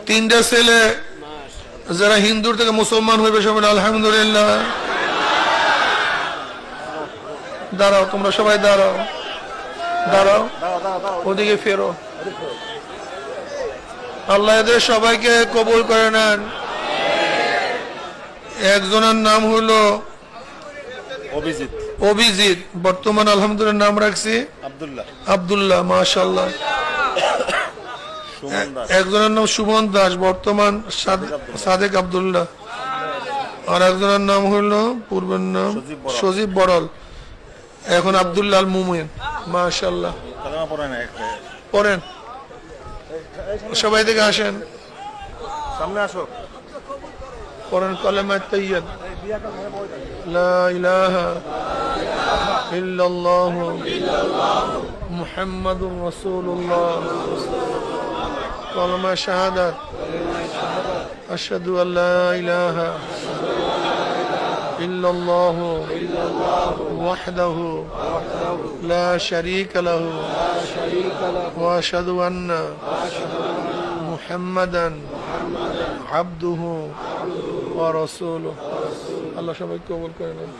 তিনটা ছেলে যারা হিন্দুর থেকে মুসলমান হইবে সবাই আলহামদুলিল্লাহ। দাঁড়াও, তোমরা সবাই দাঁড়াও, দাঁড়াও, ওদিকে ফেরো। আল্লাহ এদের সবাইকে কবুল করে নেন। একজনের নাম হলো অভিজিৎ, বর্তমান আলহামদুলিল্লাহ নাম রাখছি আব্দুল্লাহ, মাশাআল্লাহ। একজনের নাম সুমন দাস, বর্তমান সাদেক আব্দুল্লাহ। আর একজনের নাম হলো পূর্বের নাম সজীব বড়ল, এখন আব্দুল্লাহ আল মুমিন, মাশাআল্লাহ। পড়েন, সবাই থেকে আসেন, সামনে আসো। পড়েন কালেমা তাইয়্যিব, লা ইলাহা ইল্লাল্লাহ মুহাম্মাদুর রাসূলুল্লাহ, কালেমা শাহাদাত, আশহাদু আল্লা ইলাহা ইল্লাল্লাহ ওয়াহদাহু লা শারীকা লাহু ওয়া আশহাদু আন্না মুহাম্মাদান আবদুহু ওয়া রাসূলুহু। আল্লাহ সবাইকে কবুল করে নেন।